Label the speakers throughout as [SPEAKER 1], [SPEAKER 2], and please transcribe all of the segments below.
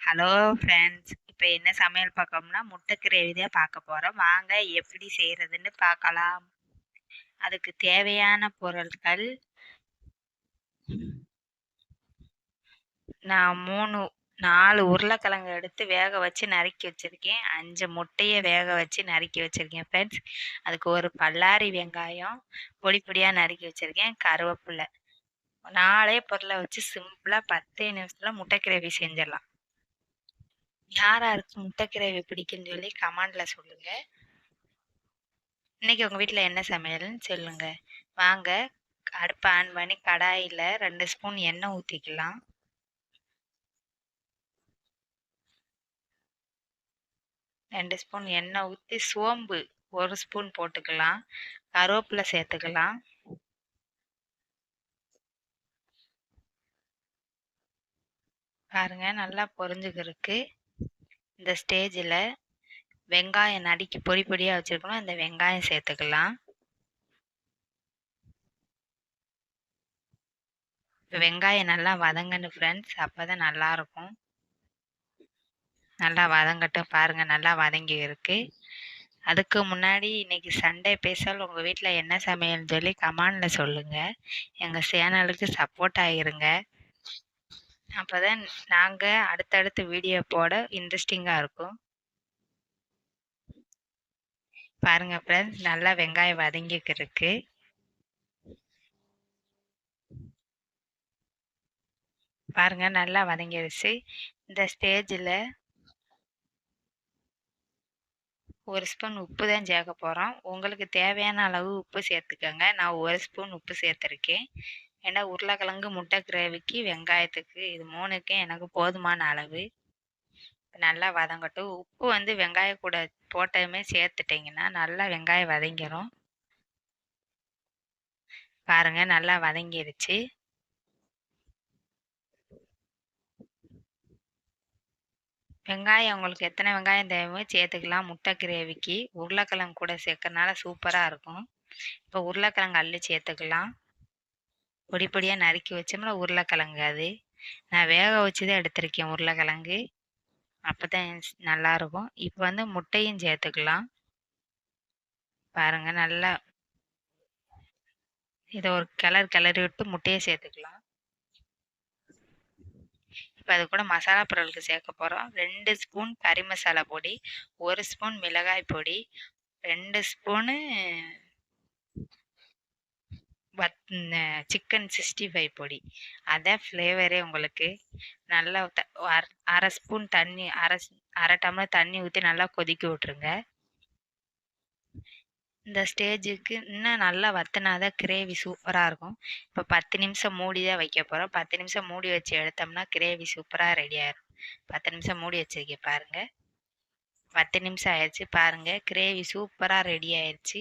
[SPEAKER 1] Hello friends. இப்போ என்ன சமையல் பார்க்கோம்னா முட்டை கிரேவி தான் பார்க்க போகிறோம். வாங்க எப்படி செய்கிறதுன்னு பார்க்கலாம். அதுக்கு தேவையான பொருட்கள், நான் 4 உருளைக்கிழங்கு எடுத்து வேக வச்சு நறுக்கி வச்சுருக்கேன். 5 முட்டையை வேக வச்சு நறுக்கி வச்சுருக்கேன் ஃப்ரெண்ட்ஸ். அதுக்கு ஒரு பல்லாரி வெங்காயம் பொடி பொடியாக நறுக்கி வச்சுருக்கேன். கருவேப்பிலை. 4 பொருளை வச்சு சிம்பிளாக 10 நிமிஷத்தில் முட்டை கிரேவி செஞ்சிடலாம். யாருக்கு முட்டை கிரேவி பிடிக்குன்னு சொல்லி கமெண்ட்ல சொல்லுங்க. இன்னைக்கு உங்க வீட்டில் என்ன சமையல்னு சொல்லுங்க. வாங்க, அடுப்பை ஆன் பண்ணி கடாயில் 2 ஸ்பூன் எண்ணெய் ஊற்றிக்கலாம். ரெண்டு ஸ்பூன் எண்ணெய் ஊற்றி சோம்பு 1 ஸ்பூன் போட்டுக்கலாம். கருவேப்பிலை சேர்த்துக்கலாம். பாருங்க, நல்லா பொரிஞ்சுக்கிறதுக்கு இந்த ஸ்டேஜில் வெங்காயம் நறுக்கி பொடி பொடியாக வச்சுருக்கணும். இந்த வெங்காயம் சேர்த்துக்கலாம். இப்போ வெங்காயம் நல்லா வதங்கணும் ஃப்ரெண்ட்ஸ், அப்போ தான் நல்லாயிருக்கும். நல்லா வதங்கட்டும். பாருங்க, நல்லா வதங்கி இருக்கு. அதுக்கு முன்னாடி இன்னைக்கு சண்டே ஸ்பெஷல். உங்கள் வீட்டில் என்ன சமையல்னு சொல்லி கமெண்டில் சொல்லுங்கள். எங்கள் சேனலுக்கு சப்போர்ட் ஆகிருங்க. அப்போ தான் நாங்கள் அடுத்தடுத்து வீடியோ போட இன்ட்ரெஸ்டிங்காக இருக்கும். பாருங்கள் ஃப்ரெண்ட்ஸ், நல்லா வெங்காயம் வதங்கிக்கிருக்கு. பாருங்கள், நல்லா வதங்கிடுச்சு. இந்த ஸ்டேஜில் 1 ஸ்பூன் உப்பு தான் சேர்க்க போகிறோம். உங்களுக்கு தேவையான அளவு உப்பு சேர்த்துக்கோங்க. நான் 1 ஸ்பூன் உப்பு சேர்த்துருக்கேன். ஏன்னா உருளைக்கிழங்கு, முட்டை கிரேவிக்கு, வெங்காயத்துக்கு, இது 3க்கும் எனக்கு போதுமான அளவு. நல்லா வதங்கட்டும். உப்பு வெங்காயம் கூட போட்டதுமே சேர்த்துட்டிங்கன்னா நல்லா வெங்காயம் வதங்கிடும். பாருங்க, நல்லா வதங்கிருச்சு. வெங்காயம் உங்களுக்கு எத்தனை வெங்காயம் தேவையோ சேர்த்துக்கலாம். முட்டை கிரேவிக்கு உருளைக்கிழங்கு கூட சேர்க்கறனால சூப்பராக இருக்கும். இப்போ உருளைக்கிழங்கு அள்ளி சேர்த்துக்கலாம். பொடி பொடியாக நறுக்கி வச்சோம்னா உருளைக்கிழங்கு, அது நான் வேக வச்சு தான் எடுத்திருக்கேன் உருளைக்கிழங்கு. அப்போ தான் நல்லாயிருக்கும். இப்போ முட்டையும் சேர்த்துக்கலாம். பாருங்கள், நல்லா இதை ஒரு கிளறி விட்டு முட்டையை சேர்த்துக்கலாம். இப்போ அது கூட மசாலா பொருளுக்கு சேர்க்க போகிறோம். 2 ஸ்பூன் கறி மசாலா பொடி, 1 ஸ்பூன் மிளகாய் பொடி, 2 ஸ்பூனு சிக்கன் 65 பொடி. அதான் ஃப்ளேவரே உங்களுக்கு. நல்லா அரை ஸ்பூன் தண்ணி, அரை டம்ளர் தண்ணி ஊற்றி நல்லா கொதிக்க விட்ருங்க. இந்த ஸ்டேஜுக்கு இன்னும் நல்லா வற்றினாதான் கிரேவி சூப்பராக இருக்கும். இப்போ 10 நிமிஷம் மூடி தான் வைக்க போகிறோம். 10 நிமிஷம் மூடி வச்சு எடுத்தோம்னா கிரேவி சூப்பராக ரெடி ஆயிடும். 10 நிமிஷம் மூடி வச்சிருக்கேன் பாருங்கள். 10 நிமிஷம் ஆயிடுச்சு. பாருங்கள், கிரேவி சூப்பராக ரெடி ஆயிடுச்சு.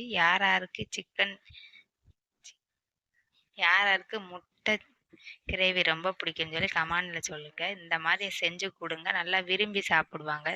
[SPEAKER 1] யாராருக்கு முட்டை கிரேவி ரொம்ப பிடிக்குன்னு சொல்லி கமெண்டில் சொல்லுங்கள். இந்த மாதிரி செஞ்சு கொடுங்க, நல்லா விரும்பி சாப்பிடுவாங்க.